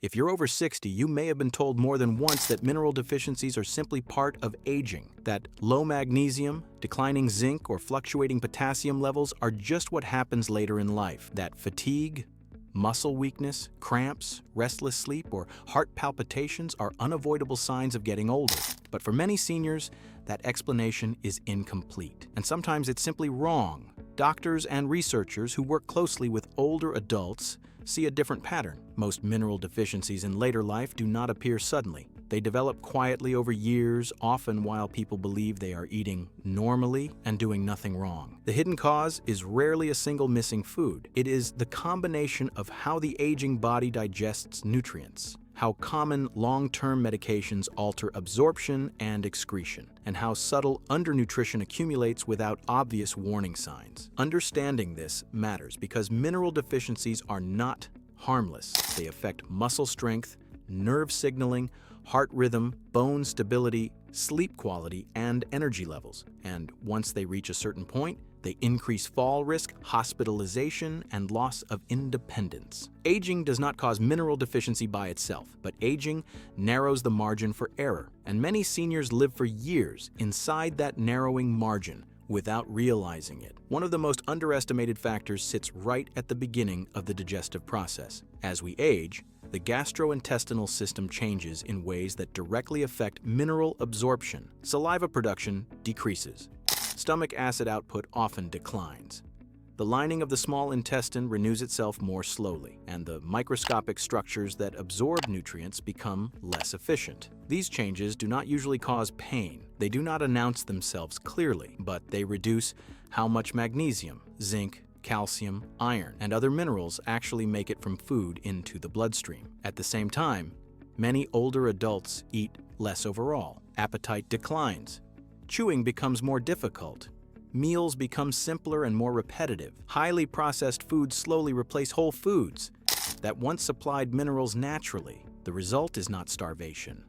If you're over 60, you may have been told more than once that mineral deficiencies are simply part of aging, that low magnesium, declining zinc, or fluctuating potassium levels are just what happens later in life, that fatigue, muscle weakness, cramps, restless sleep, or heart palpitations are unavoidable signs of getting older. But for many seniors, that explanation is incomplete, and sometimes it's simply wrong. Doctors and researchers who work closely with older adults see a different pattern. Most mineral deficiencies in later life do not appear suddenly. They develop quietly over years, often while people believe they are eating normally and doing nothing wrong. The hidden cause is rarely a single missing food. It is the combination of how the aging body digests nutrients, how common long-term medications alter absorption and excretion, and how subtle undernutrition accumulates without obvious warning signs. Understanding this matters because mineral deficiencies are not harmless. They affect muscle strength, nerve signaling, heart rhythm, bone stability, sleep quality, and energy levels. And once they reach a certain point, they increase fall risk, hospitalization, and loss of independence. Aging does not cause mineral deficiency by itself, but aging narrows the margin for error, and many seniors live for years inside that narrowing margin without realizing it. One of the most underestimated factors sits right at the beginning of the digestive process. As we age, the gastrointestinal system changes in ways that directly affect mineral absorption. Saliva production decreases. Stomach acid output often declines. The lining of the small intestine renews itself more slowly, and the microscopic structures that absorb nutrients become less efficient. These changes do not usually cause pain. They do not announce themselves clearly, but they reduce how much magnesium, zinc, calcium, iron, and other minerals actually make it from food into the bloodstream. At the same time, many older adults eat less overall. Appetite declines. Chewing becomes more difficult. Meals become simpler and more repetitive. Highly processed foods slowly replace whole foods that once supplied minerals naturally. The result is not starvation.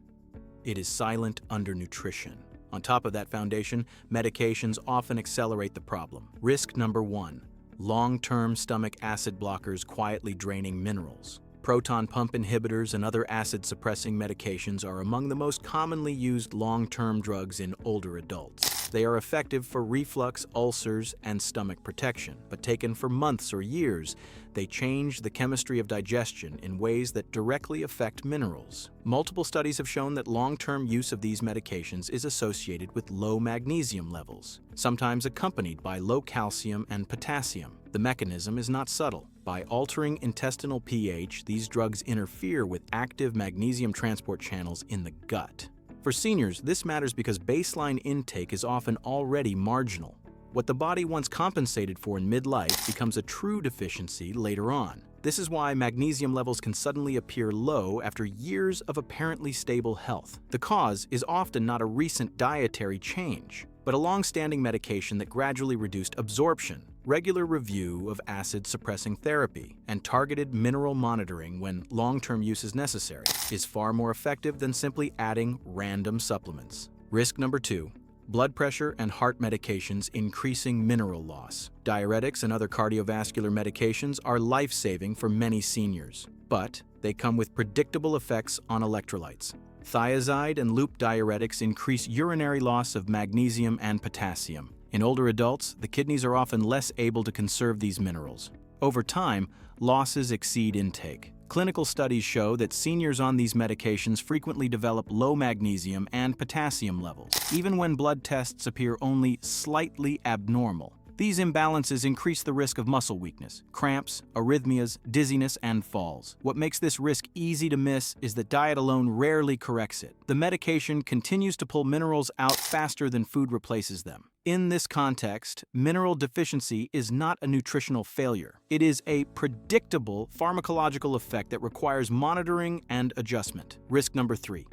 It is silent undernutrition. On top of that foundation, medications often accelerate the problem. Risk number 1. Long-term stomach acid blockers quietly draining minerals. Proton pump inhibitors and other acid-suppressing medications are among the most commonly used long-term drugs in older adults. They are effective for reflux, ulcers, and stomach protection, but taken for months or years, they change the chemistry of digestion in ways that directly affect minerals. Multiple studies have shown that long-term use of these medications is associated with low magnesium levels, sometimes accompanied by low calcium and potassium. The mechanism is not subtle. By altering intestinal pH, these drugs interfere with active magnesium transport channels in the gut. For seniors, this matters because baseline intake is often already marginal. What the body once compensated for in midlife becomes a true deficiency later on. This is why magnesium levels can suddenly appear low after years of apparently stable health. The cause is often not a recent dietary change, but a long-standing medication that gradually reduced absorption. Regular review of acid-suppressing therapy and targeted mineral monitoring when long-term use is necessary is far more effective than simply adding random supplements. Risk number 2. Blood pressure and heart medications increasing mineral loss. Diuretics and other cardiovascular medications are life-saving for many seniors, but they come with predictable effects on electrolytes. Thiazide and loop diuretics increase urinary loss of magnesium and potassium. In older adults, the kidneys are often less able to conserve these minerals. Over time, losses exceed intake. Clinical studies show that seniors on these medications frequently develop low magnesium and potassium levels, even when blood tests appear only slightly abnormal. These imbalances increase the risk of muscle weakness, cramps, arrhythmias, dizziness, and falls. What makes this risk easy to miss is that diet alone rarely corrects it. The medication continues to pull minerals out faster than food replaces them. In this context, mineral deficiency is not a nutritional failure. It is a predictable pharmacological effect that requires monitoring and adjustment. Risk number 3.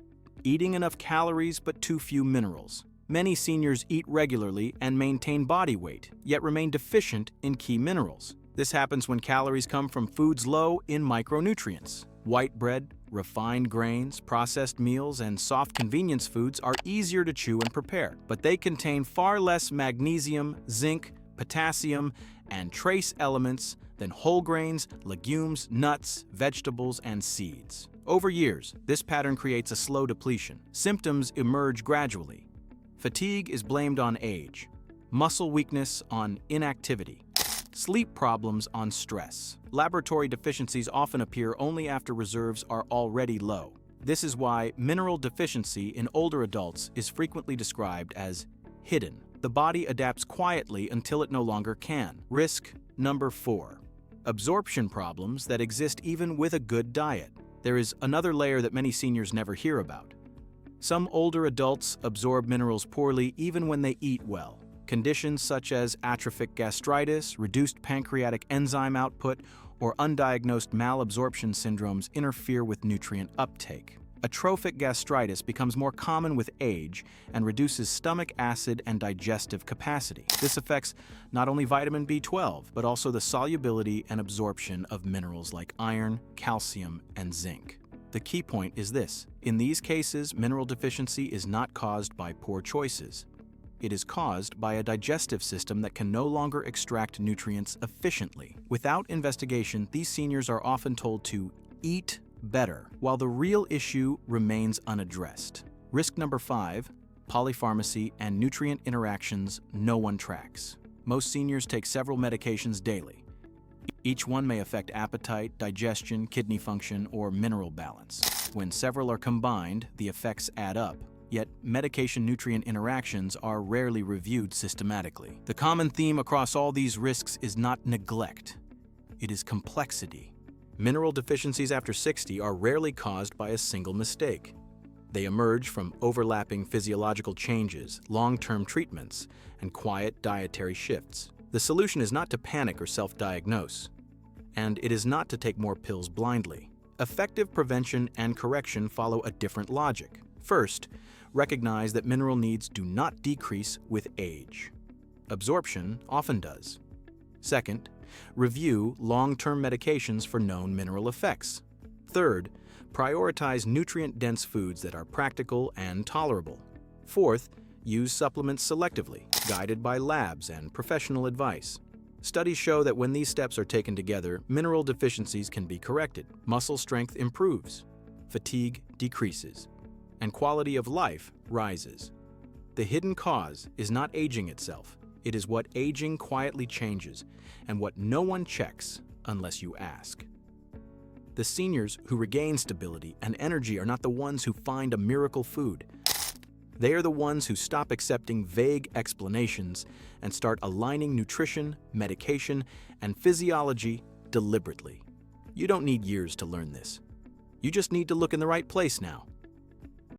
Eating enough calories but too few minerals. Many seniors eat regularly and maintain body weight, yet remain deficient in key minerals. This happens when calories come from foods low in micronutrients. White bread, refined grains, processed meals, and soft convenience foods are easier to chew and prepare, but they contain far less magnesium, zinc, potassium, and trace elements than whole grains, legumes, nuts, vegetables, and seeds. Over years, this pattern creates a slow depletion. Symptoms emerge gradually. Fatigue is blamed on age, muscle weakness on inactivity, sleep problems on stress. Laboratory deficiencies often appear only after reserves are already low. This is why mineral deficiency in older adults is frequently described as hidden. The body adapts quietly until it no longer can. Risk number 4. Absorption problems that exist even with a good diet. There is another layer that many seniors never hear about. Some older adults absorb minerals poorly even when they eat well. Conditions such as atrophic gastritis, reduced pancreatic enzyme output, or undiagnosed malabsorption syndromes interfere with nutrient uptake. Atrophic gastritis becomes more common with age and reduces stomach acid and digestive capacity. This affects not only vitamin B12, but also the solubility and absorption of minerals like iron, calcium, and zinc. The key point is this: in these cases, mineral deficiency is not caused by poor choices. It is caused by a digestive system that can no longer extract nutrients efficiently. Without investigation, these seniors are often told to eat better, while the real issue remains unaddressed. Risk number 5, polypharmacy and nutrient interactions no one tracks. Most seniors take several medications daily. Each one may affect appetite, digestion, kidney function, or mineral balance. When several are combined, the effects add up. Yet, medication-nutrient interactions are rarely reviewed systematically. The common theme across all these risks is not neglect. It is complexity. Mineral deficiencies after 60 are rarely caused by a single mistake. They emerge from overlapping physiological changes, long-term treatments, and quiet dietary shifts. The solution is not to panic or self-diagnose, and it is not to take more pills blindly. Effective prevention and correction follow a different logic. First, recognize that mineral needs do not decrease with age. Absorption often does. Second, review long-term medications for known mineral effects. Third, prioritize nutrient-dense foods that are practical and tolerable. Fourth, use supplements selectively, guided by labs and professional advice. Studies show that when these steps are taken together, mineral deficiencies can be corrected, muscle strength improves, fatigue decreases, and quality of life rises. The hidden cause is not aging itself. It is what aging quietly changes, and what no one checks unless you ask. The seniors who regain stability and energy are not the ones who find a miracle food. They are the ones who stop accepting vague explanations and start aligning nutrition, medication, and physiology deliberately. You don't need years to learn this. You just need to look in the right place now.